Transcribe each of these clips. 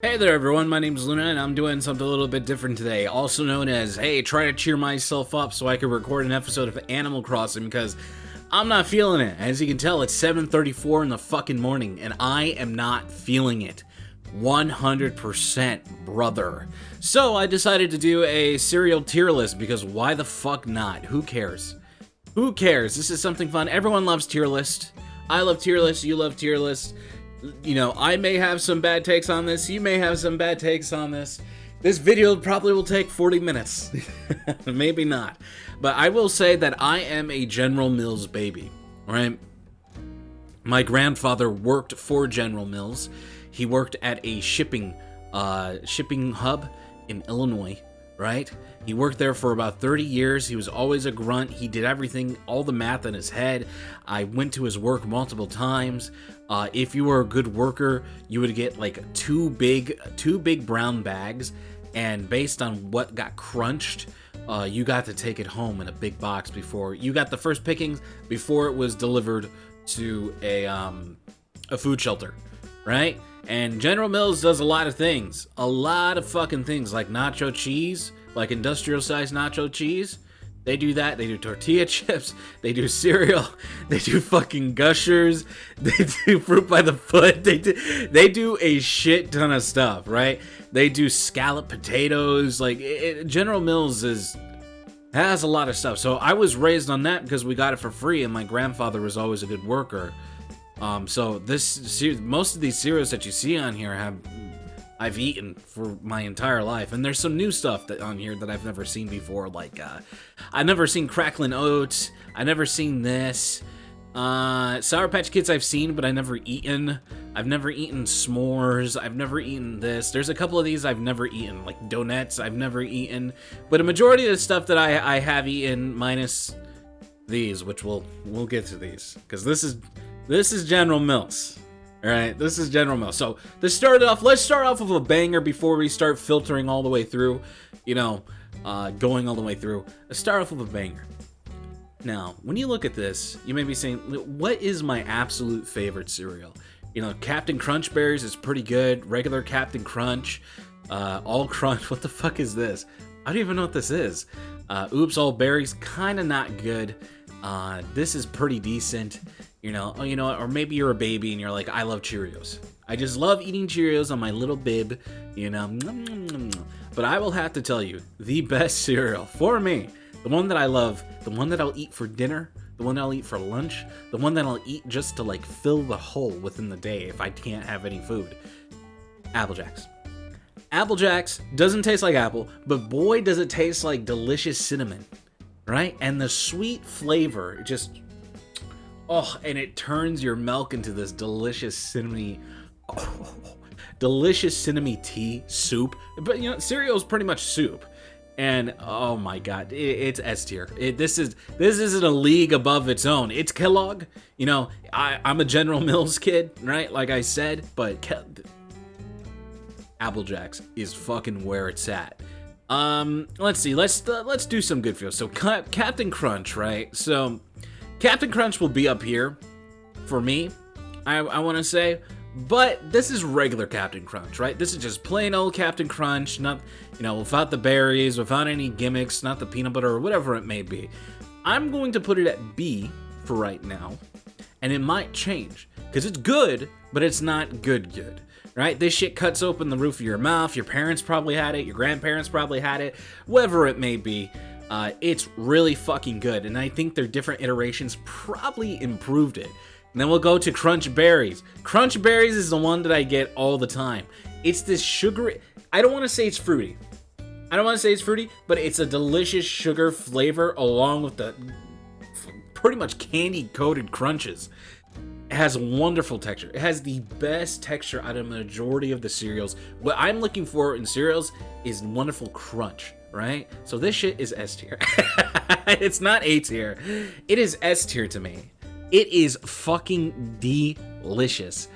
Hey there everyone, my name's Luna and I'm doing something a little bit different today, also known as, hey, try to cheer myself up so I can record an episode of Animal Crossing because I'm not feeling it. As you can tell, it's 7:34 in the fucking morning and I am not feeling it. 100%, brother. So I decided to do a cereal tier list because why the fuck not? Who cares? Who cares? This is something fun. Everyone loves tier list. I love tier lists, you love tier lists. You know, I may have some bad takes on this, you may have some bad takes on this. This video probably will take 40 minutes. Maybe not. But I will say that I am a General Mills baby, right? My grandfather worked for General Mills. He worked at a shipping hub in Illinois, right? He worked there for about 30 years. He was always a grunt. He did everything, all the math in his head. I went to his work multiple times. If you were a good worker, you would get like two big brown bags, and based on what got crunched, you got to take it home in a big box before you got the first pickings before it was delivered to a food shelter, right? And General Mills does a lot of things, a lot of fucking things, like nacho cheese, like industrial sized nacho cheese. They do that. They do tortilla chips. They do cereal. They do fucking Gushers. They do fruit by the foot. They do a shit ton of stuff, right? They do scallop potatoes. Like General Mills has a lot of stuff. So I was raised on that because we got it for free, and my grandfather was always a good worker. So most of these cereals that you see on here I've eaten for my entire life, and there's some new stuff on here that I've never seen before. Like I've never seen Cracklin' Oats. I've never seen this. Sour Patch Kids I've seen, but I've never eaten. I've never eaten s'mores. I've never eaten this. There's a couple of these I've never eaten, like donuts. I've never eaten, but a majority of the stuff that I have eaten, minus these, which we'll get to these, because this is General Mills. All right, this is General Mills. So let's start off with a banger before we start filtering all the way through, going all the way through. Let's start off with a banger. Now, when you look at this, you may be saying, what is my absolute favorite cereal? Captain Crunch Berries is pretty good. Regular Captain Crunch, All Crunch. What the fuck is this? I don't even know what this is. Oops, All Berries, kind of not good. This is pretty decent. Or maybe you're a baby and you're like, I love Cheerios. I just love eating Cheerios on my little bib, But I will have to tell you, the best cereal for me, the one that I love, the one that I'll eat for dinner, the one that I'll eat for lunch, the one that I'll eat just to like fill the hole within the day if I can't have any food. Apple Jacks. Apple Jacks doesn't taste like apple, but boy does it taste like delicious cinnamon, right? And the sweet flavor just... Oh, and it turns your milk into this delicious cinnamony tea soup. But cereal is pretty much soup, and oh my god, it's S tier. This isn't a league above its own. It's Kellogg. I'm a General Mills kid, right? Like I said, but Apple Jacks is fucking where it's at. Let's see. Let's do some good feels. So Captain Crunch, right? So Captain Crunch will be up here for me, I want to say, but this is regular Captain Crunch, right? This is just plain old Captain Crunch, not, without the berries, without any gimmicks, not the peanut butter or whatever it may be. I'm going to put it at B for right now, and it might change, because it's good, but it's not good, right? This shit cuts open the roof of your mouth. Your parents probably had it, your grandparents probably had it, whatever it may be. It's really fucking good, and I think their different iterations probably improved it. And then we'll go to Crunch Berries. Crunch Berries is the one that I get all the time. It's this sugary... I don't want to say it's fruity. But it's a delicious sugar flavor along with the pretty much candy-coated crunches. It has a wonderful texture. It has the best texture out of the majority of the cereals. What I'm looking for in cereals is wonderful crunch. Right? So this shit is S tier. It's not A tier. It is S tier to me. It is fucking delicious.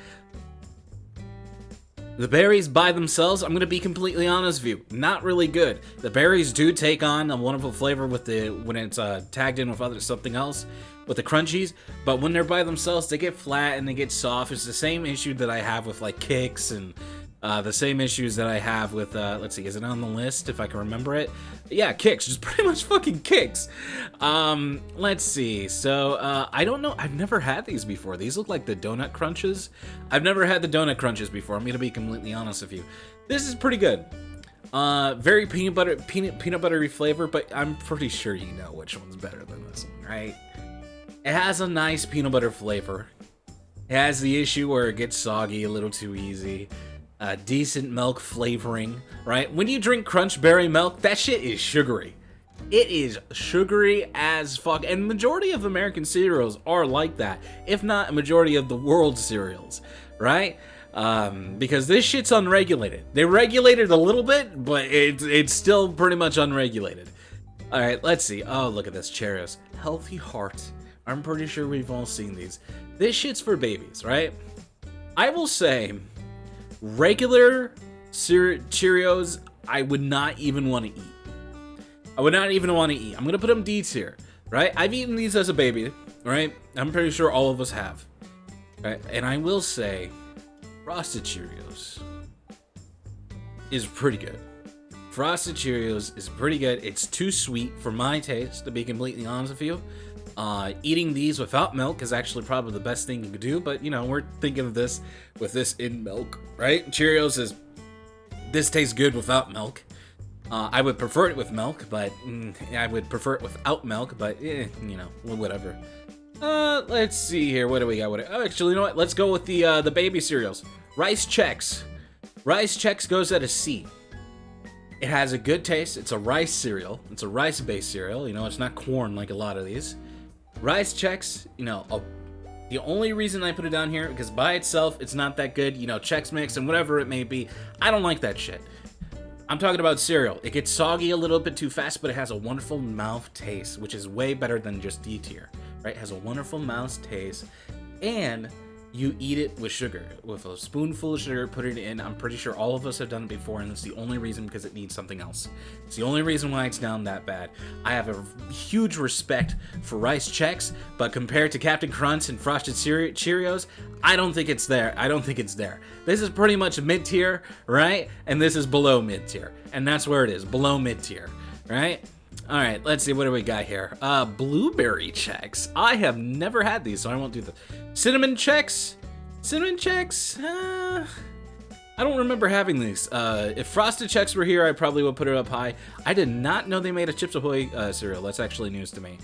The berries by themselves, I'm going to be completely honest with you, not really good. The berries do take on a wonderful flavor when it's tagged in with something else, with the crunchies, but when they're by themselves, they get flat and they get soft. It's the same issue that I have with like Kix and The same issues that I have with, let's see, is it on the list if I can remember it? Yeah, Kix, just pretty much fucking Kix. Let's see, so, I don't know, I've never had these before. These look like the Donut Crunches. I've never had the Donut Crunches before, I'm gonna be completely honest with you. This is pretty good. Very peanut buttery flavor, but I'm pretty sure you know which one's better than this one, right? It has a nice peanut butter flavor. It has the issue where it gets soggy a little too easy. Decent milk flavoring, right? When you drink Crunch Berry milk, that shit is sugary. It is sugary as fuck, and majority of American cereals are like that, if not a majority of the world's cereals, right? Because this shit's unregulated. They regulate it a little bit, but it's still pretty much unregulated. All right, let's see. Oh, look at this, Cheerios. Healthy Heart. I'm pretty sure we've all seen these. This shit's for babies, right? I will say, regular Cheerios, I would not even want to eat. I would not even want to eat. I'm gonna put them D tier, right? I've eaten these as a baby, right? I'm pretty sure all of us have, right? And I will say, Frosted Cheerios is pretty good. Frosted Cheerios is pretty good. It's too sweet for my taste, to be completely honest with you. Eating these without milk is actually probably the best thing you could do, but you know, we're thinking of this with this in milk, right? Cheerios is, this tastes good without milk. I would prefer it with milk, but I would prefer it without milk, but you know, whatever. Let's see here. What do we got? Oh, actually, you know what? Let's go with the baby cereals. Rice Chex. Rice Chex goes at a C. It has a good taste. It's a rice cereal. It's a rice-based cereal. You know, it's not corn like a lot of these. Rice Chex, you know, the only reason I put it down here, because by itself, it's not that good. You know, Chex Mix and whatever it may be. I don't like that shit. I'm talking about cereal. It gets soggy a little bit too fast, but it has a wonderful mouth taste, which is way better than just D tier, right? It has a wonderful mouth taste, and you eat it with sugar, with a spoonful of sugar, put it in. I'm pretty sure all of us have done it before, and it's the only reason, because it needs something else. It's the only reason why it's down that bad. I have a huge respect for Rice Chex, but compared to Captain Crunch and Frosted Cheerios, I don't think it's there. I don't think it's there. This is pretty much mid-tier, right? And this is below mid-tier. And that's where it is, below mid-tier, right? All right, let's see, what do we got here? Blueberry Chex. I have never had these, so I won't do the Cinnamon Chex. Cinnamon Chex, I don't remember having these. If Frosted Chex were here, I probably would put it up high. I did not know they made a Chips Ahoy cereal. That's actually news to me.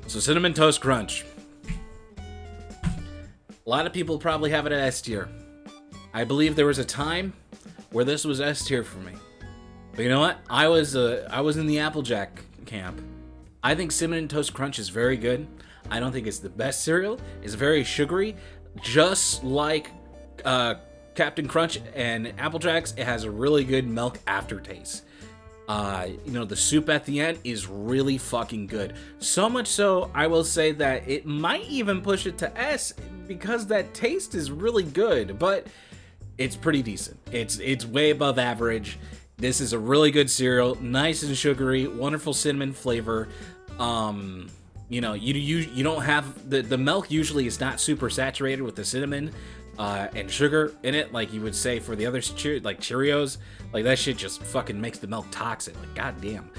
So Cinnamon Toast Crunch. A lot of people probably have it at S tier. I believe there was a time where this was S tier for me. But you know what? I was in the Applejack camp. I think Cinnamon Toast Crunch is very good. I don't think it's the best cereal. It's very sugary. Just like Captain Crunch and Applejacks, it has a really good milk aftertaste. You know, the soup at the end is really fucking good. So much so, I will say that it might even push it to S because that taste is really good, but it's pretty decent. It's way above average. This is a really good cereal, nice and sugary, wonderful cinnamon flavor. You know, you don't have the milk usually is not super saturated with the cinnamon and sugar in it, like you would say for the other like Cheerios. Like that shit just fucking makes the milk toxic. Like goddamn.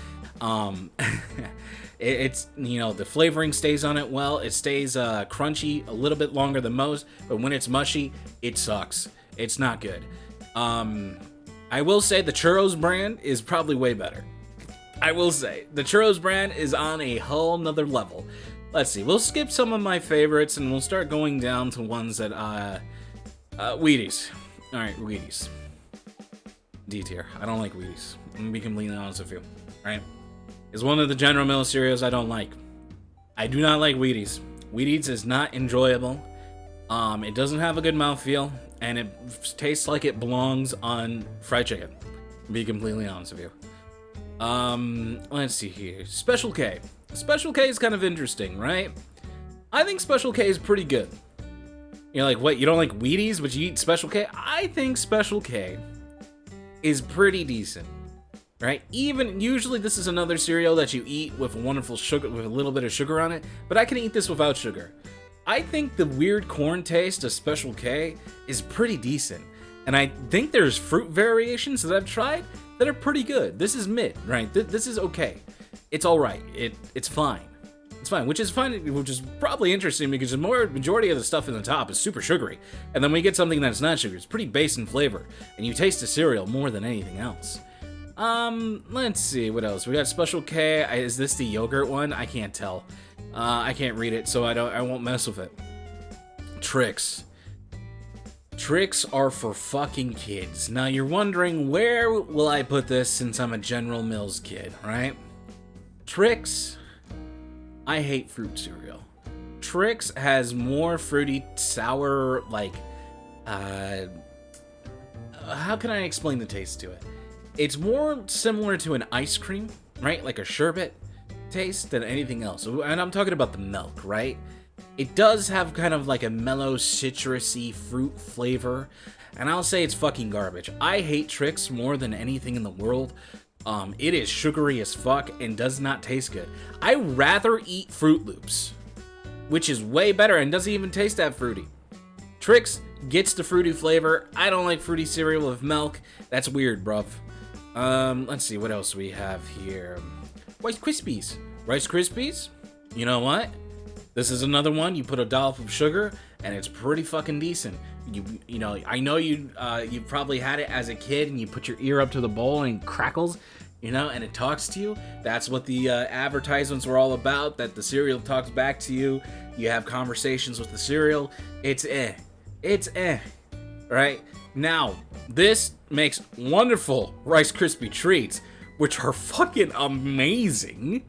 It's, you know, the flavoring stays on it well. It stays crunchy a little bit longer than most, but when it's mushy, it sucks. It's not good. I will say the Churros brand is probably way better. I will say the Churros brand is on a whole nother level. Let's see, we'll skip some of my favorites and we'll start going down to ones that Wheaties. All right, Wheaties. D tier. I don't like Wheaties. I'm gonna be completely honest with you. Right? It's one of the General Mills cereals I don't like. I do not like Wheaties. Wheaties is not enjoyable. It doesn't have a good mouthfeel, and it tastes like it belongs on fried chicken. To be completely honest with you. Let's see here. Special K. Special K is kind of interesting, right? I think Special K is pretty good. You're like, what, you don't like Wheaties, but you eat Special K? I think Special K is pretty decent, right? Even, usually this is another cereal that you eat with wonderful sugar, with a little bit of sugar on it, but I can eat this without sugar. I think the weird corn taste of Special K is pretty decent. And I think there's fruit variations that I've tried that are pretty good. This is mid, right? This is okay. It's all right. It's fine. It's fine, which is probably interesting because the majority of the stuff in the top is super sugary. And then we get something that's not sugary. It's pretty base in flavor. And you taste the cereal more than anything else. Let's see, what else? We got Special K. Is this the yogurt one? I can't tell. I can't read it, so I won't mess with it. Tricks. Tricks are for fucking kids. Now you're wondering, where will I put this since I'm a General Mills kid, right? Tricks. I hate fruit cereal. Trix has more fruity, sour, like, how can I explain the taste to it? It's more similar to an ice cream, right? Like a sherbet taste than anything else. And I'm talking about the milk, right? It does have kind of like a mellow, citrusy fruit flavor. And I'll say it's fucking garbage. I hate Trix more than anything in the world. It is sugary as fuck and does not taste good. I rather eat Fruit Loops, which is way better and doesn't even taste that fruity. Trix gets the fruity flavor. I don't like fruity cereal with milk. That's weird, bruv. Let's see what else we have here. Rice Krispies. Rice Krispies? You know what? This is another one. You put a dollop of sugar, and it's pretty fucking decent. You know, I know you probably had it as a kid, and you put your ear up to the bowl and it crackles, you know, and it talks to you. That's what the advertisements were all about. That the cereal talks back to you. You have conversations with the cereal. It's right? Now, this makes wonderful Rice Krispie treats, which are fucking amazing.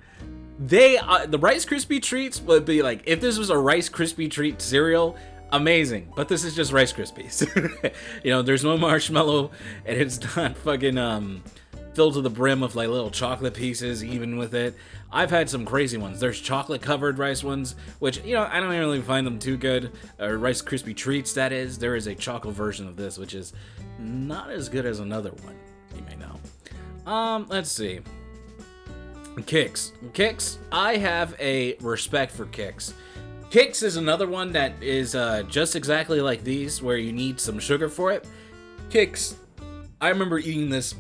The Rice Krispie treats would be like, if this was a Rice Krispie treat cereal, amazing. But this is just Rice Krispies. You know, there's no marshmallow, and it's not fucking filled to the brim with like little chocolate pieces even with it. I've had some crazy ones. There's chocolate covered rice ones, which, you know, I don't really find them too good. Rice Krispie treats, that is. There is a chocolate version of this, which is not as good as another one, you may know. Let's see. Kix. I have a respect for Kix. Kix is another one that is just exactly like these, where you need some sugar for it. Kix, I remember eating this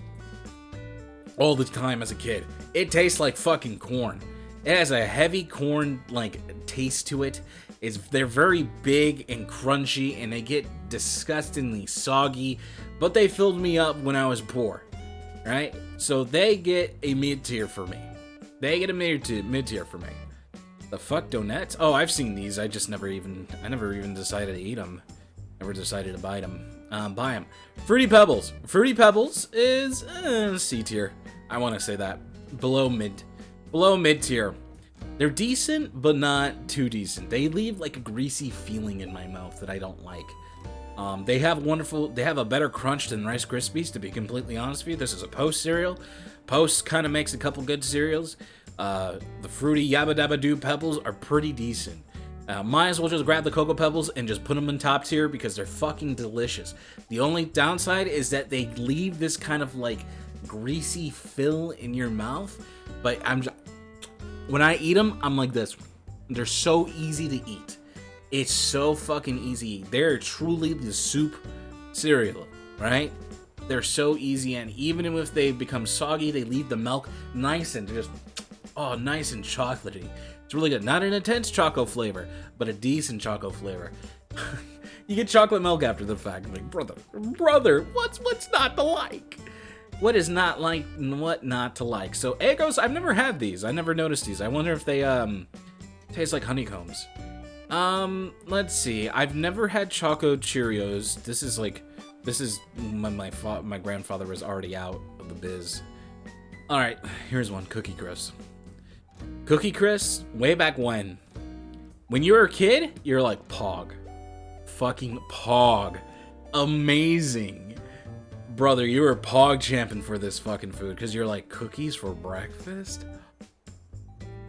all the time as a kid. It tastes like fucking corn. It has a heavy corn like taste to it. They're very big and crunchy, and they get disgustingly soggy, but they filled me up when I was poor, right? So they get a mid-tier for me. They get a mid-tier for me. The fuck donuts? Oh, I've seen these. I never even decided to eat them. Never decided to buy them. Fruity Pebbles. Fruity Pebbles is C tier. I want to say that. Below mid-tier. They're decent, but not too decent. They leave like a greasy feeling in my mouth that I don't like. They have a better crunch than Rice Krispies, to be completely honest with you. This is a Post cereal. Post kind of makes a couple good cereals. The fruity Yabba Dabba Doo Pebbles are pretty decent. Might as well just grab the Cocoa Pebbles and just put them in top tier because they're fucking delicious. The only downside is that they leave this kind of like greasy fill in your mouth. But when I eat them, I'm like this. They're so easy to eat. It's so fucking easy. They're truly the soup cereal, right? They're so easy, and even if they become soggy, they leave the milk nice and nice and chocolatey. It's really good. Not an intense choco flavor, but a decent choco flavor. You get chocolate milk after the fact. Like, brother, what's not to like? What is not like, what not to like? So Eggos, I've never had these. I never noticed these. I wonder if they taste like honeycombs. Let's see. I've never had Choco Cheerios. This is when my grandfather was already out of the biz. All right, here's one. Cookie Crisp. Cookie Crisp, way back when you were a kid, you're like, Pog. Fucking Pog. Amazing. Brother, you were Pog champing for this fucking food because you're like, cookies for breakfast?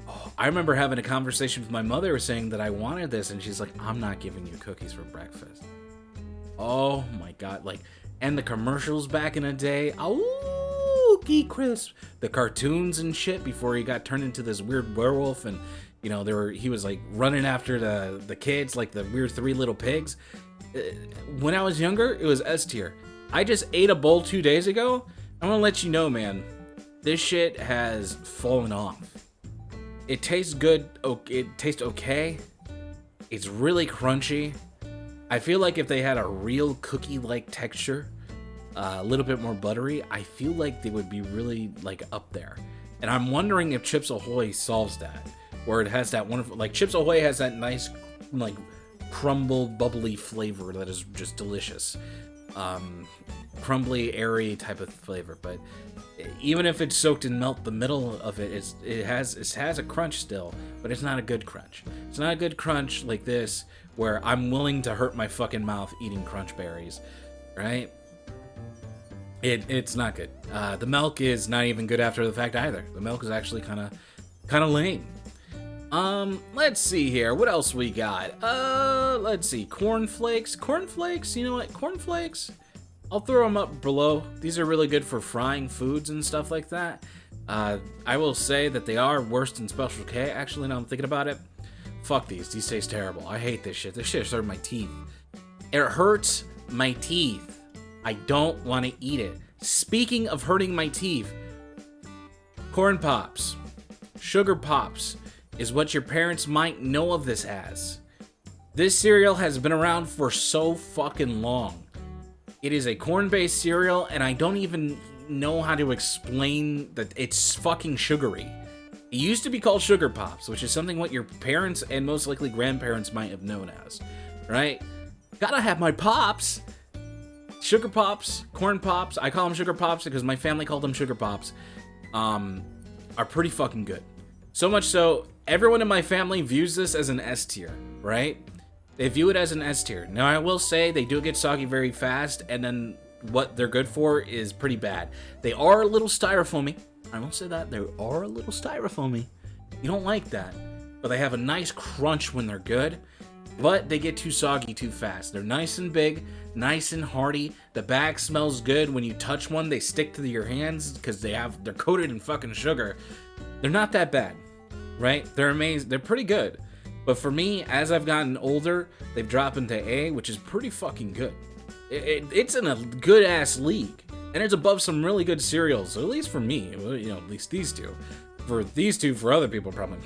Oh, I remember having a conversation with my mother saying that I wanted this, and she's like, I'm not giving you cookies for breakfast. Oh my god, like, and the commercials back in the day, Cookie Crisp, the cartoons and shit before he got turned into this weird werewolf, and you know he was like running after the kids like the weird Three Little Pigs. When I was younger, it was S tier. I just ate a bowl 2 days ago. I'm gonna let you know, man. This shit has fallen off. It tastes good. It tastes okay. It's really crunchy. I feel like if they had a real cookie-like texture, a little bit more buttery, I feel like they would be really like up there. And I'm wondering if Chips Ahoy solves that, where it has that wonderful, like Chips Ahoy has that nice, like crumbled, bubbly flavor that is just delicious. Crumbly, airy type of flavor, but even if it's soaked in milk, the middle of it has a crunch still, but it's not a good crunch. It's not a good crunch like this, where I'm willing to hurt my fucking mouth eating crunch berries, right? It's not good. The milk is not even good after the fact either. The milk is actually kind of lame. Let's see here. What else we got? Let's see. Cornflakes. Cornflakes. You know what? Cornflakes. I'll throw them up below. These are really good for frying foods and stuff like that. I will say that they are worse than Special K. Actually, now I'm thinking about it. Fuck these. These taste terrible. I hate this shit. This shit hurts my teeth. It hurts my teeth. I don't want to eat it. Speaking of hurting my teeth, Corn Pops, Sugar Pops is what your parents might know of this as. This cereal has been around for so fucking long. It is a corn-based cereal, and I don't even know how to explain that it's fucking sugary. It used to be called Sugar Pops, which is something what your parents and most likely grandparents might have known as, right? Gotta have my pops. Sugar Pops, Corn Pops, I call them Sugar Pops because my family called them Sugar Pops, are pretty fucking good. So much so, everyone in my family views this as an S tier, right? They view it as an S tier. Now, I will say they do get soggy very fast, and then what they're good for is pretty bad. They are a little styrofoamy. I will say that. They are a little styrofoamy. You don't like that. But they have a nice crunch when they're good, but they get too soggy too fast. They're nice and big, nice and hearty. The bag smells good. When you touch one, they stick to your hands because they're coated in fucking sugar. They're not that bad, right? They're amazing. They're pretty good. But for me, as I've gotten older, they've dropped into A, which is pretty fucking good. It's in a good ass league, and it's above some really good cereals. At least for me, you know, at least these two. For these two, for other people, probably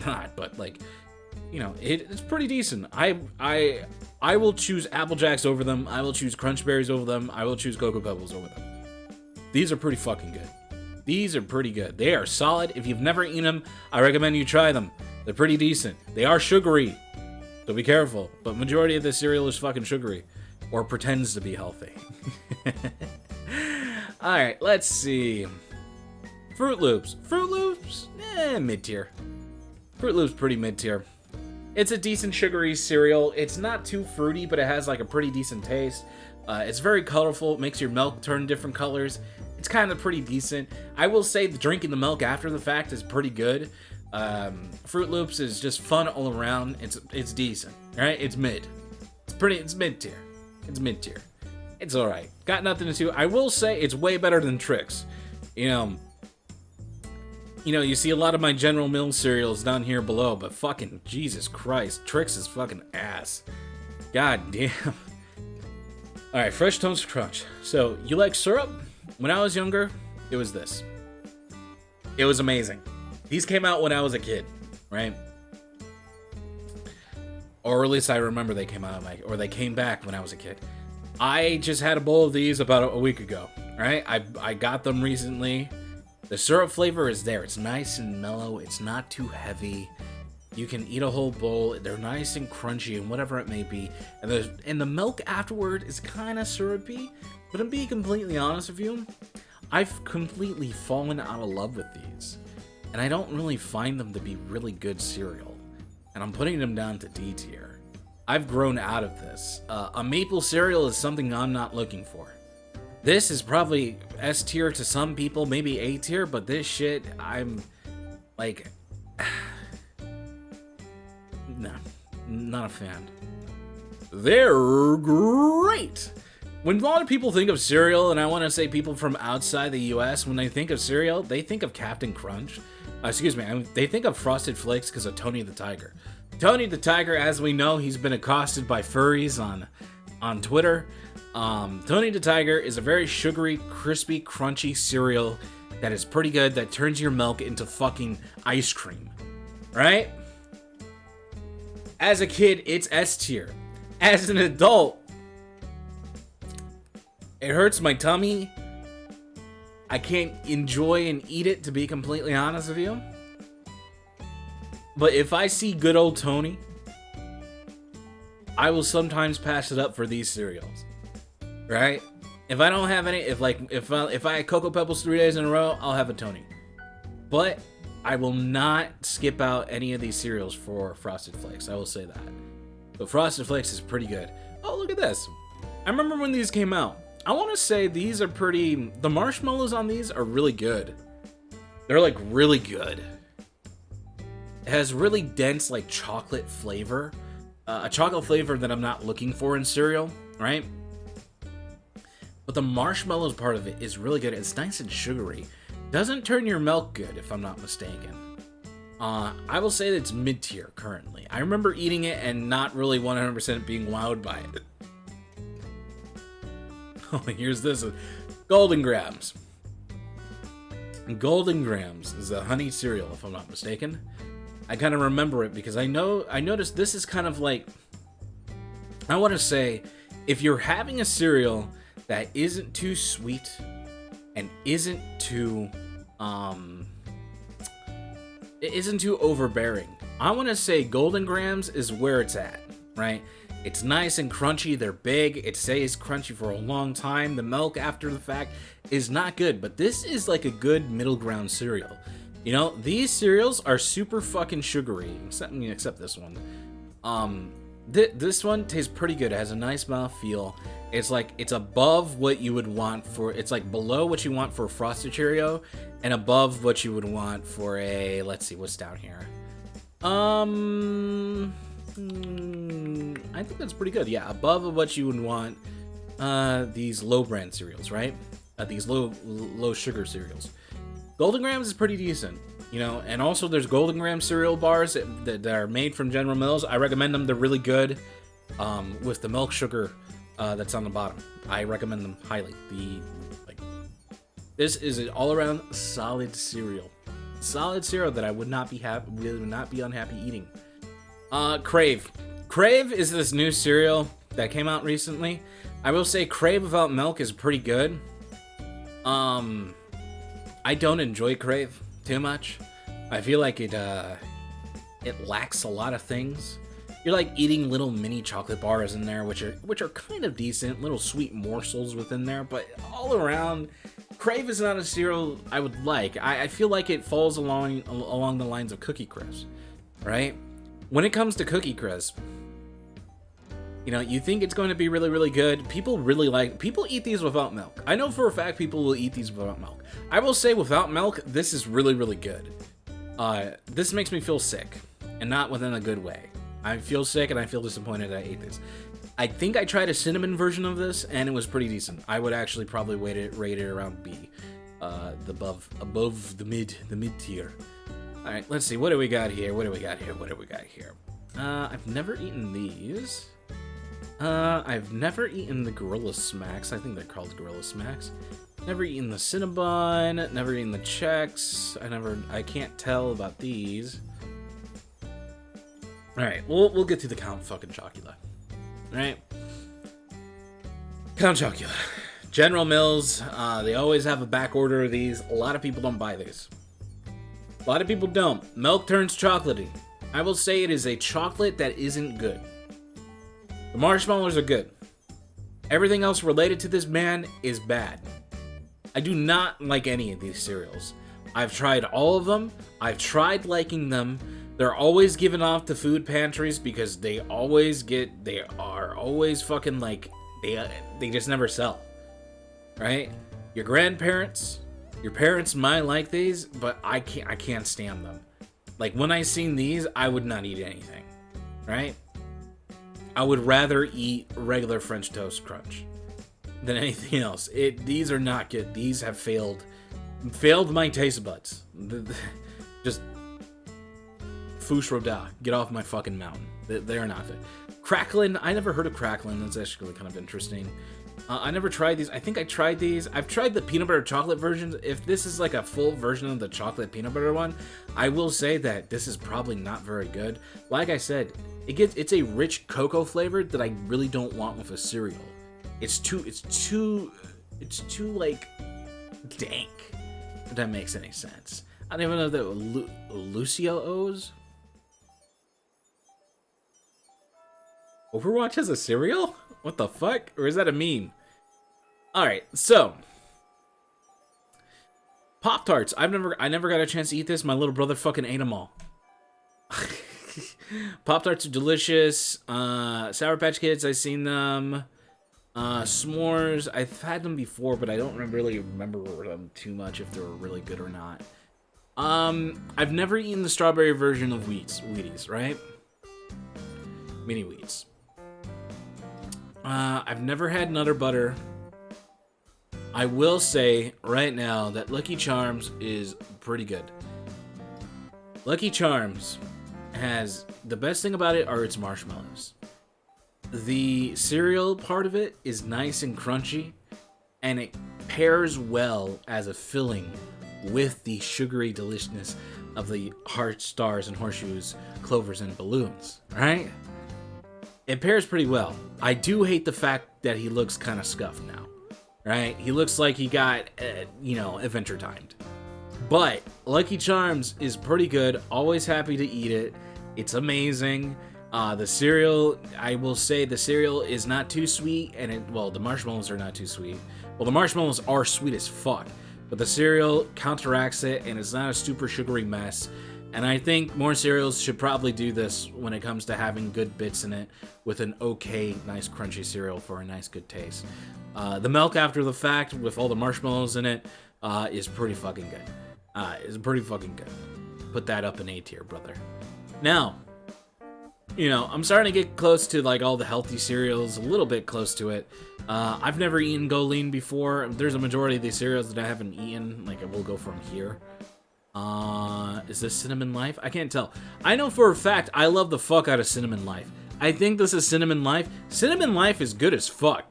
not. But like, you know, it's pretty decent. I will choose Apple Jacks over them. I will choose Crunch Berries over them. I will choose Cocoa Pebbles over them. These are pretty fucking good. These are pretty good. They are solid. If you've never eaten them, I recommend you try them. They're pretty decent. They are sugary, so be careful. But majority of the cereal is fucking sugary, or pretends to be healthy. All right, let's see. Fruit Loops. Fruit Loops, mid-tier. Fruit Loops pretty mid-tier. It's a decent sugary cereal. It's not too fruity, but it has like a pretty decent taste. It's very colorful. It makes your milk turn different colors. It's kind of pretty decent. I will say drinking the milk after the fact is pretty good. Fruit Loops is just fun all around. It's decent, right? It's mid. It's mid-tier. It's mid-tier. It's all right. Got nothing to. I will say it's way better than Trix. You know, you see a lot of my General Mills cereals down here below, but fucking Jesus Christ, Trix is fucking ass. God damn. All right, Fresh Toast Crunch. So, you like syrup? When I was younger, it was this. It was amazing. These came out when I was a kid, right? Or at least I remember they came out, or they came back when I was a kid. I just had a bowl of these about a week ago, right? I got them recently. The syrup flavor is there. It's nice and mellow. It's not too heavy. You can eat a whole bowl. They're nice and crunchy and whatever it may be. And the milk afterward is kind of syrupy. But I'm being completely honest with you, I've completely fallen out of love with these. And I don't really find them to be really good cereal. And I'm putting them down to D tier. I've grown out of this. A maple cereal is something I'm not looking for. This is probably S tier to some people, maybe A tier, but this shit, I'm like, no, not a fan. They're great. When a lot of people think of cereal, and I want to say people from outside the US, when they think of cereal, they think of Captain Crunch. They think of Frosted Flakes because of Tony the Tiger. Tony the Tiger, as we know, he's been accosted by furries on on Twitter. Tony the Tiger is a very sugary, crispy, crunchy cereal that is pretty good, that turns your milk into fucking ice cream, right? As a kid, it's S tier. As an adult, it hurts my tummy. I can't enjoy and eat it, to be completely honest with you. But if I see good old Tony, I will sometimes pass it up for these cereals, right? If I don't have any, if I had Cocoa Pebbles 3 days in a row, I'll have a Tony. But I will not skip out any of these cereals for Frosted Flakes. I will say that. But Frosted Flakes is pretty good. Oh, look at this. I remember when these came out. I want to say these are pretty... The marshmallows on these are really good. They're like really good. It has really dense like chocolate flavor. A chocolate flavor that I'm not looking for in cereal, right? But the marshmallows part of it is really good. It's nice and sugary. Doesn't turn your milk good, if I'm not mistaken. I will say that it's mid-tier currently. I remember eating it and not really 100% being wowed by it. Oh, here's this. Golden Grams. Golden Grams is a honey cereal, if I'm not mistaken. I kind of remember it because I noticed this is kind of like... I want to say, if you're having a cereal that isn't too sweet and isn't too overbearing, I want to say Golden Grams is where it's at, right? It's nice and crunchy. They're big. It stays crunchy for a long time. The milk after the fact is not good, but this is like a good middle ground cereal. You know, these cereals are super fucking sugary, except this one. This one tastes pretty good. It has a nice mouthfeel. It's above what you would want for, it's like below what you want for a Frosted Cheerio and above what you would want for a, let's see, what's down here? I think that's pretty good. Yeah, above what you would want these low brand cereals, right? These low sugar cereals. Golden Grams is pretty decent, you know, and also there's Golden Grams cereal bars that are made from General Mills. I recommend them. They're really good with the milk sugar that's on the bottom. I recommend them highly. This is an all-around solid cereal. Solid cereal that I would not be unhappy eating. Crave. Crave is this new cereal that came out recently. I will say Crave without milk is pretty good. I don't enjoy Crave too much. I feel like it lacks a lot of things. You're like eating little mini chocolate bars in there, which are kind of decent, little sweet morsels within there, but all around, Crave is not a cereal I would like. I feel like it falls along the lines of Cookie Crisp, right? When it comes to Cookie Crisp, you know, you think it's going to be really, really good. People eat these without milk. I know for a fact people will eat these without milk. I will say without milk, this is really, really good. This makes me feel sick, and not within a good way. I feel sick and I feel disappointed I ate this. I think I tried a cinnamon version of this, and it was pretty decent. I would actually probably rate it around B, above the mid tier. All right, let's see. What do we got here? I've never eaten these. I've never eaten the Gorilla Smacks. I think they're called Gorilla Smacks. Never eaten the Cinnabon. Never eaten the Chex. I can't tell about these. All right, we'll get to the Count fucking Chocula. All right, Count Chocula. General Mills. They always have a back order of these. A lot of people don't buy these. A lot of people don't. Milk turns chocolatey. I will say it is a chocolate that isn't good. The marshmallows are good. Everything else related to this man is bad. I do not like any of these cereals. I've tried all of them. I've tried liking them. They're always given off to food pantries because they are always fucking like, they just never sell. Right? Your grandparents, your parents might like these, but I can't stand them. Like when I seen these, I would not eat anything. Right? I would rather eat regular French Toast Crunch than anything else. These are not good. These have failed my taste buds. Just Fouche Roda, get off my fucking mountain. They're not good. Cracklin, I never heard of Cracklin. That's actually kind of interesting. I never tried these. I think I tried these. I've tried the peanut butter chocolate versions. If this is like a full version of the chocolate peanut butter one, I will say that this is probably not very good. Like I said, it's a rich cocoa flavor that I really don't want with a cereal. It's too like dank. If that makes any sense. I don't even know that Lucio O's. Overwatch has a cereal? What the fuck? Or is that a meme? Alright, so Pop-Tarts. I never got a chance to eat this. My little brother fucking ate them all. Pop-Tarts are delicious. Sour Patch Kids, I've seen them. S'mores, I've had them before, but I don't really remember them too much if they were really good or not. I've never eaten the strawberry version of Wheaties, right? Mini Wheats. I've never had Nutter Butter. I will say right now that Lucky Charms is pretty good. Lucky Charms has, the best thing about it are its marshmallows. The cereal part of it is nice and crunchy, and it pairs well as a filling with the sugary deliciousness of the hearts, stars, and horseshoes, clovers, and balloons, right? It pairs pretty well. I do hate the fact that he looks kind of scuffed now, right? He looks like he got, adventure timed. But Lucky Charms is pretty good. Always happy to eat it. It's amazing. The cereal, I will say the cereal is not too sweet, and the marshmallows are not too sweet. Well, the marshmallows are sweet as fuck, but the cereal counteracts it, and it's not a super sugary mess. And I think more cereals should probably do this when it comes to having good bits in it with an okay, nice crunchy cereal for a nice good taste. The milk after the fact with all the marshmallows in it is pretty fucking good. It's pretty fucking good. Put that up in A tier, brother. Now, I'm starting to get close to like all the healthy cereals, a little bit close to it. I've never eaten Go Lean before. There's a majority of these cereals that I haven't eaten. Like, I will go from here. Is this Cinnamon Life? I can't tell. I know for a fact I love the fuck out of Cinnamon Life. I think this is Cinnamon Life. Cinnamon Life is good as fuck.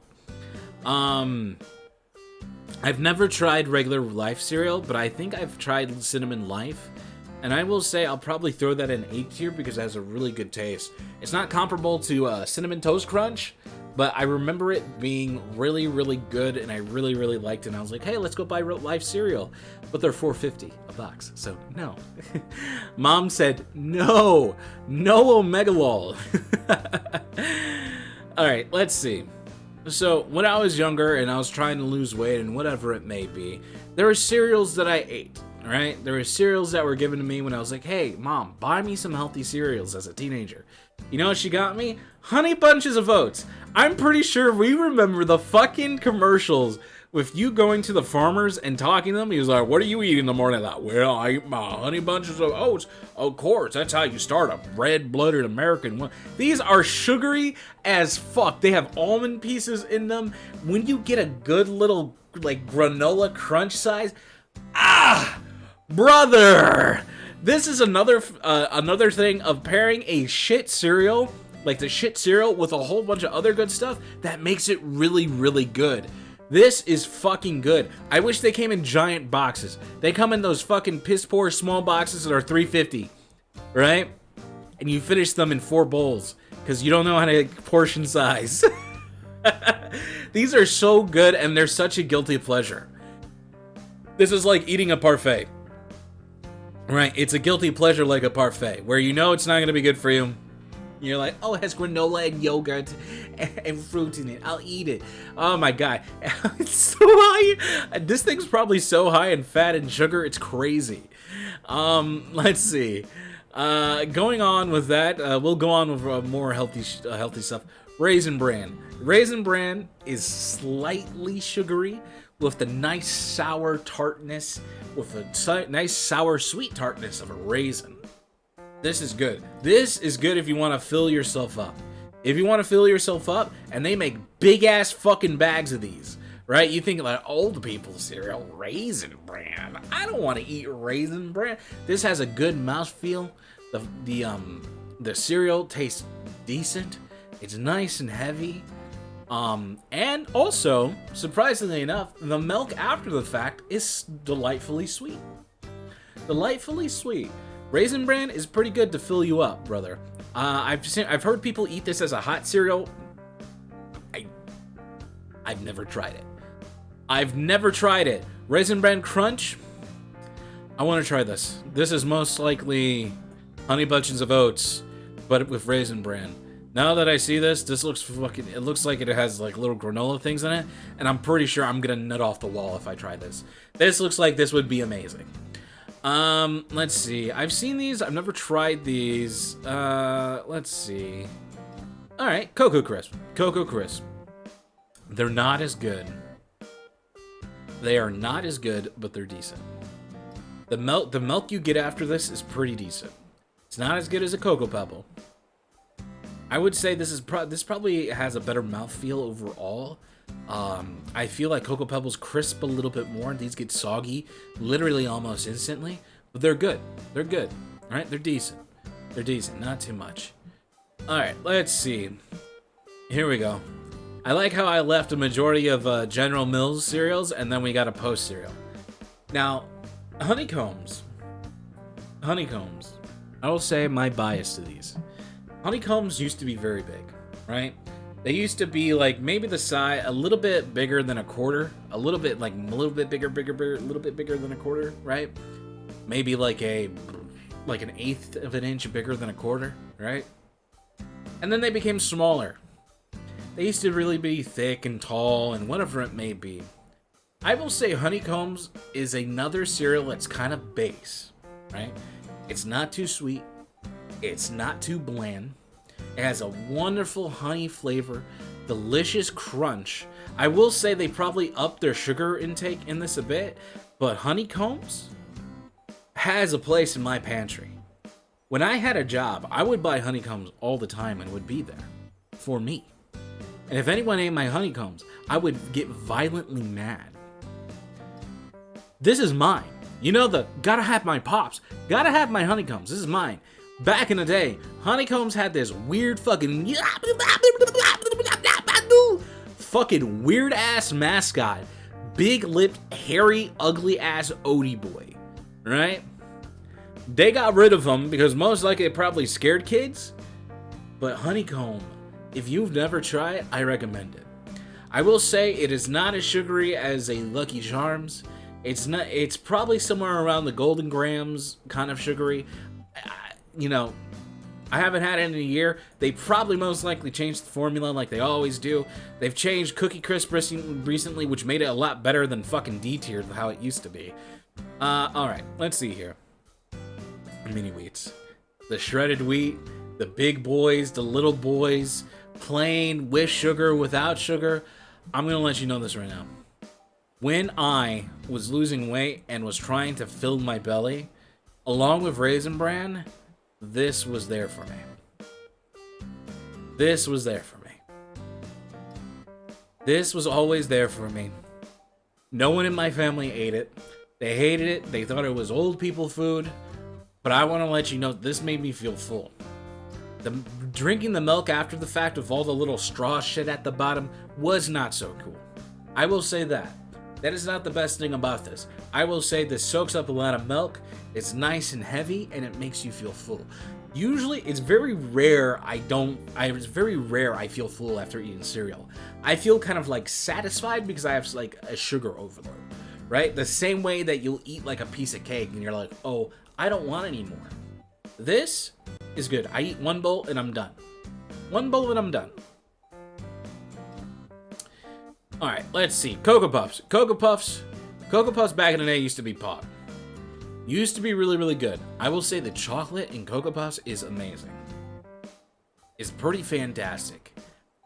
I've never tried regular Life cereal, but I think I've tried Cinnamon Life. And I will say I'll probably throw that in A tier because it has a really good taste. It's not comparable to Cinnamon Toast Crunch, but I remember it being really, really good, and I really, really liked it. And I was like, hey, let's go buy Life cereal. But they're $4.50 a box, so no. Mom said, no Omega Lol. All right, let's see. So when I was younger and I was trying to lose weight and whatever it may be, there were cereals that I ate. All right, there were cereals that were given to me when I was like, hey, Mom, buy me some healthy cereals as a teenager. You know what she got me? Honey Bunches of Oats. I'm pretty sure we remember the fucking commercials with you going to the farmers and talking to them. He was like, what are you eating in the morning? Like, well, I eat my Honey Bunches of Oats. Of course, that's how you start a red-blooded American one. These are sugary as fuck. They have almond pieces in them. When you get a good little, like, granola crunch size, brother! This is another thing of pairing a shit cereal, like the shit cereal, with a whole bunch of other good stuff that makes it really, really good. This is fucking good. I wish they came in giant boxes. They come in those fucking piss poor small boxes that are $3.50, right? And you finish them in 4 bowls because you don't know how to portion size. These are so good, and they're such a guilty pleasure. This is like eating a parfait. Right, it's a guilty pleasure like a parfait, where you know it's not going to be good for you. You're like, oh, it has granola and yogurt and fruit in it. I'll eat it. Oh my god, it's so high. This thing's probably so high in fat and sugar, it's crazy. Let's see. Going on with that, we'll go on with more healthy stuff. Raisin Bran. Raisin Bran is slightly sugary with the nice sour tartness, with a nice sour sweet tartness of a raisin. This is good. This is good if you want to fill yourself up. If you want to fill yourself up, and they make big ass fucking bags of these, right? You think like old people cereal, Raisin Bran. I don't want to eat Raisin Bran. This has a good mouthfeel. The cereal tastes decent. It's nice and heavy. And also, surprisingly enough, the milk after the fact is delightfully sweet. Delightfully sweet. Raisin Bran is pretty good to fill you up, brother. I've heard people eat this as a hot cereal. I've never tried it. I've never tried it. Raisin Bran Crunch. I want to try this. This is most likely Honey Bunches of Oats, but with Raisin Bran. Now that I see this, this looks fucking. It looks like it has like little granola things in it, and I'm pretty sure I'm gonna nut off the wall if I try this. This looks like this would be amazing. Let's see. I've seen these. I've never tried these. Let's see. All right, Cocoa Crisp. Cocoa Crisp. They're not as good. They are not as good, but they're decent. The milk you get after this is pretty decent. It's not as good as a Cocoa Pebble. I would say this probably has a better mouthfeel overall. I feel like Cocoa Pebbles crisp a little bit more. These get soggy literally almost instantly, but they're good. They're good. All right, they're decent. They're decent, not too much. All right, let's see. Here we go. I like how I left a majority of General Mills cereals, and then we got a Post cereal. Now, honeycombs. Honeycombs. I will say my bias to these. Honeycombs used to be very big, right? They used to be like maybe the size, a little bit bigger than a quarter, a little bit bigger, a little bit bigger than a quarter, right? Maybe like an eighth of an inch bigger than a quarter, right? And then they became smaller. They used to really be thick and tall and whatever it may be. I will say Honeycombs is another cereal that's kind of base, right? It's not too sweet. It's not too bland. It has a wonderful honey flavor, delicious crunch. I will say they probably upped their sugar intake in this a bit, but Honeycombs has a place in my pantry. When I had a job, I would buy Honeycombs all the time and would be there for me. And if anyone ate my Honeycombs, I would get violently mad. This is mine. You know the gotta have my Pops, gotta have my Honeycombs. This is mine. Back in the day, Honeycombs had this weird fucking weird ass mascot. Big lipped, hairy, ugly ass Odie boy. Right? They got rid of him because most likely it probably scared kids. But Honeycomb, if you've never tried, I recommend it. I will say it is not as sugary as a Lucky Charms. It's probably somewhere around the Golden Grams kind of sugary. I haven't had it in a year. They probably most likely changed the formula like they always do. They've changed Cookie Crisp recently, which made it a lot better than fucking D-tier, how it used to be. Alright, let's see here. Mini wheats. The shredded wheat, the big boys, the little boys, plain, with sugar, without sugar. I'm gonna let you know this right now. When I was losing weight and was trying to fill my belly, along with Raisin Bran, this was there for me. This was there for me. This was always there for me. No one in my family ate it. They hated it. They thought it was old people food. But I want to let you know, this made me feel full. Drinking the milk after the fact with all the little straw shit at the bottom was not so cool. I will say that. That is not the best thing about this. I will say this soaks up a lot of milk. It's nice and heavy, and it makes you feel full. Usually, it's very rare I feel full after eating cereal. I feel kind of like satisfied because I have like a sugar overload, right? The same way that you'll eat like a piece of cake and you're like, oh, I don't want any more. This is good. I eat one bowl and I'm done. One bowl and I'm done. Alright, let's see. Cocoa Puffs. Cocoa Puffs back in the day used to be pop. Used to be really, really good. I will say the chocolate in Cocoa Puffs is amazing. It's pretty fantastic.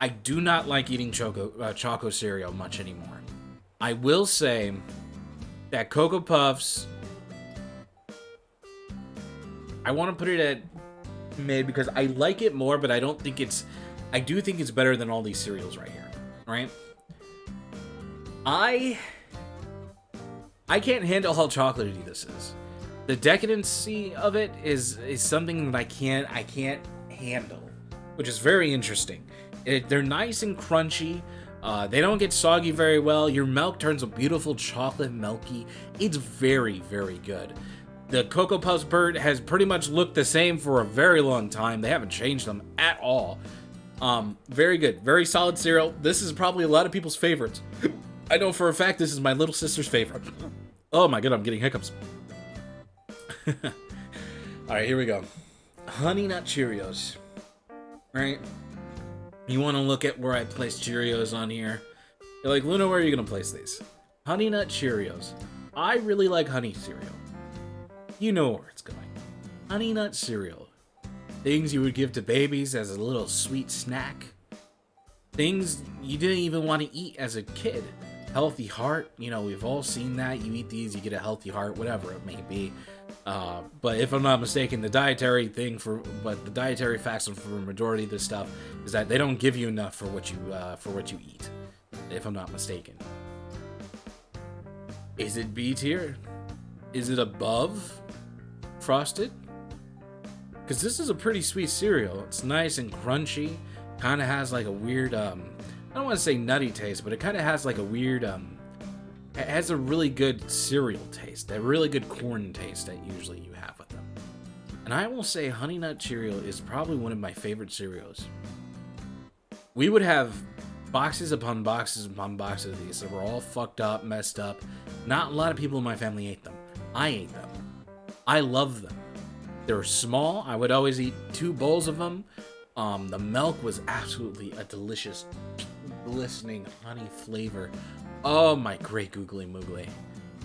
I do not like eating Choco cereal much anymore. I will say that Cocoa Puffs, I want to put it at mid because I like it more, but I do think it's better than all these cereals right here, right? I can't handle how chocolatey this is. The decadency of it is something that I can't handle, which is very interesting. They're nice and crunchy. They don't get soggy very well. Your milk turns a beautiful chocolate milky. It's very, very good. The Cocoa Puffs bird has pretty much looked the same for a very long time. They haven't changed them at all. Very good. Very solid cereal. This is probably a lot of people's favorites. I know for a fact this is my little sister's favorite. Oh my god, I'm getting hiccups. Alright, here we go. Honey Nut Cheerios. Right? You want to look at where I place Cheerios on here. You're like, Luna, where are you going to place these? Honey Nut Cheerios. I really like honey cereal. You know where it's going. Honey Nut cereal. Things you would give to babies as a little sweet snack. Things you didn't even want to eat as a kid. Healthy heart. You know, we've all seen that. You eat these, you get a healthy heart, whatever it may be. But if I'm not mistaken, the dietary facts for the majority of this stuff is that they don't give you enough for what you eat. If I'm not mistaken. Is it B tier? Is it above Frosted? Because this is a pretty sweet cereal. It's nice and crunchy. Kind of has like a weird, I don't want to say nutty taste, but it kind of has like a weird, it has a really good cereal taste, a really good corn taste that usually you have with them. And I will say Honey Nut Cheerio is probably one of my favorite cereals. We would have boxes upon boxes upon boxes of these that were all fucked up, messed up. Not a lot of people in my family ate them. I ate them. I love them. They were small. I would always eat 2 bowls of them. The milk was absolutely a delicious, glistening honey flavor. Oh my great googly moogly.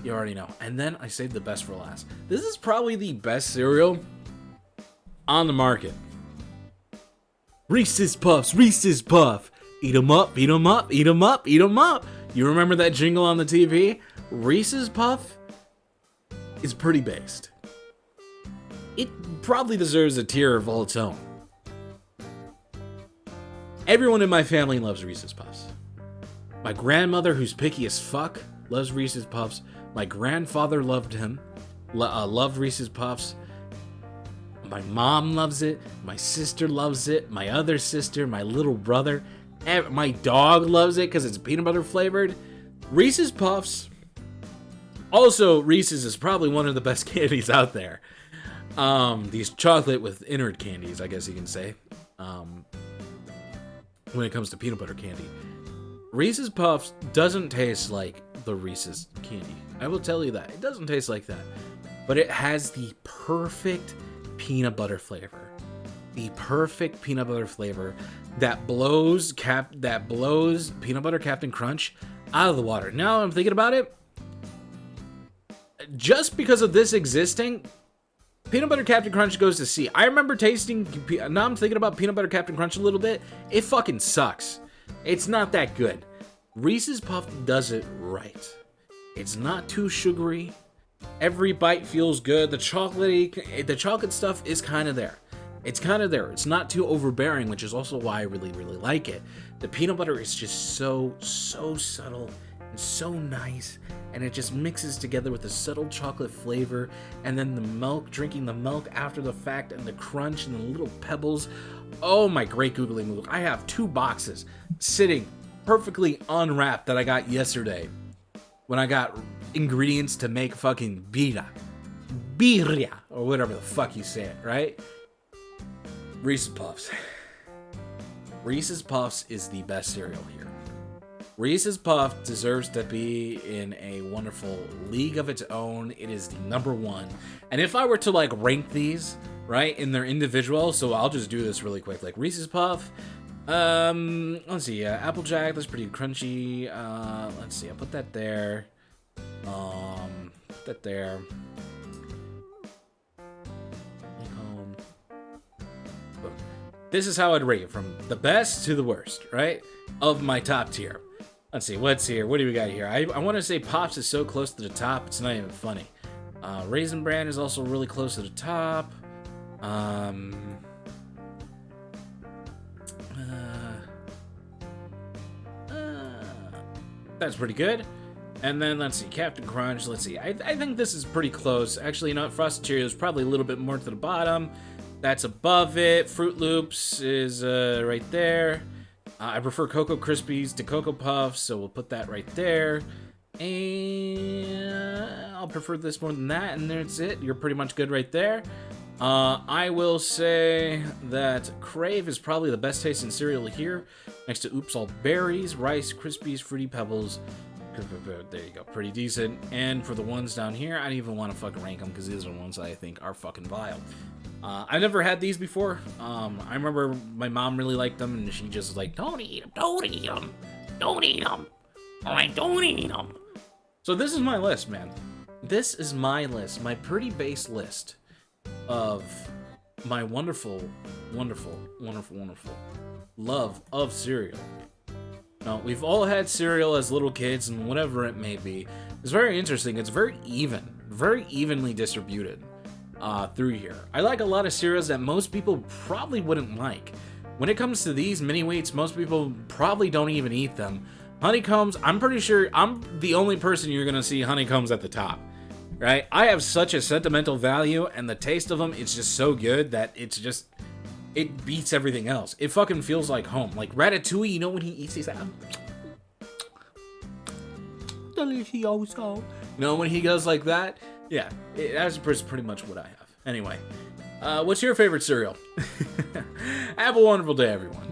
You already know. And then I saved the best for last. This is probably the best cereal on the market. Reese's Puffs, Reese's Puff. Eat 'em up, eat 'em up, eat 'em up, eat 'em up. You remember that jingle on the TV? Reese's Puff is pretty based. It probably deserves a tier of all its own. Everyone in my family loves Reese's Puffs. My grandmother, who's picky as fuck, loves Reese's Puffs. My grandfather loved Reese's Puffs. My mom loves it. My sister loves it. My other sister, my little brother. My dog loves it because it's peanut butter flavored. Reese's Puffs. Also, Reese's is probably one of the best candies out there. These chocolate with innard candies, I guess you can say. When it comes to peanut butter candy. Reese's Puffs doesn't taste like the Reese's candy. I will tell you that. It doesn't taste like that. But it has the perfect peanut butter flavor. The perfect peanut butter flavor that blows peanut butter Captain Crunch out of the water. Now I'm thinking about it. Just because of this existing, peanut butter Captain Crunch goes to C. I remember tasting, now I'm thinking about peanut butter Captain Crunch a little bit. It fucking sucks. It's not that good. Reese's Puff does it right. It's not too sugary. Every bite feels good. The chocolate stuff is kind of there. It's kind of there. It's not too overbearing, which is also why I really, really like it. The peanut butter is just so subtle and so nice, and it just mixes together with the subtle chocolate flavor, and then the milk, drinking the milk after the fact, and the crunch and the little pebbles. Oh my great googly moogly. I have 2 boxes sitting perfectly unwrapped that I got yesterday when I got ingredients to make fucking birria, or whatever the fuck you say it, right? Reese's Puffs. Reese's Puffs is the best cereal here. Reese's Puff deserves to be in a wonderful league of its own. It is the #1. And if I were to like rank these, right, in their individual, so I'll just do this really quick. Like Reese's Puff, let's see, Applejack, that's pretty crunchy. Let's see, I'll put that there. Put that there. This is how I'd rate it from the best to the worst, right? Of my top tier. Let's see, what's here? What do we got here? I want to say Pops is so close to the top, it's not even funny. Raisin Bran is also really close to the top. That's pretty good. And then let's see, Captain Crunch. Let's see, I think this is pretty close. Actually, you know what? Frosted Cheerios probably a little bit more to the bottom. That's above it. Fruit Loops is right there. I prefer Cocoa Krispies to Cocoa Puffs, so we'll put that right there. And I'll prefer this more than that, and that's it. You're pretty much good right there. I will say that Crave is probably the best tasting cereal here, next to Oops All Berries, Rice Krispies, Fruity Pebbles. There you go, pretty decent. And for the ones down here, I don't even want to fucking rank them because these are the ones that I think are fucking vile. I've never had these before. I remember my mom really liked them, and she just was like, don't eat them, don't eat them, don't eat them. Alright, don't eat them. So this is my list, man. This is my list, my pretty base list of my wonderful, wonderful, wonderful, wonderful love of cereal. Now, we've all had cereal as little kids, and whatever it may be. It's very interesting. It's very evenly distributed through here. I like a lot of cereals that most people probably wouldn't like. When it comes to these mini wheats, most people probably don't even eat them. Honeycombs, I'm pretty sure I'm the only person you're gonna see honeycombs at the top, right? I have such a sentimental value, and the taste of them, it's just so good that it beats everything else. It fucking feels like home. Like Ratatouille, you know when he eats these, delicioso. You know when he goes like that? Yeah, that's pretty much what I have. Anyway, what's your favorite cereal? Have a wonderful day, everyone.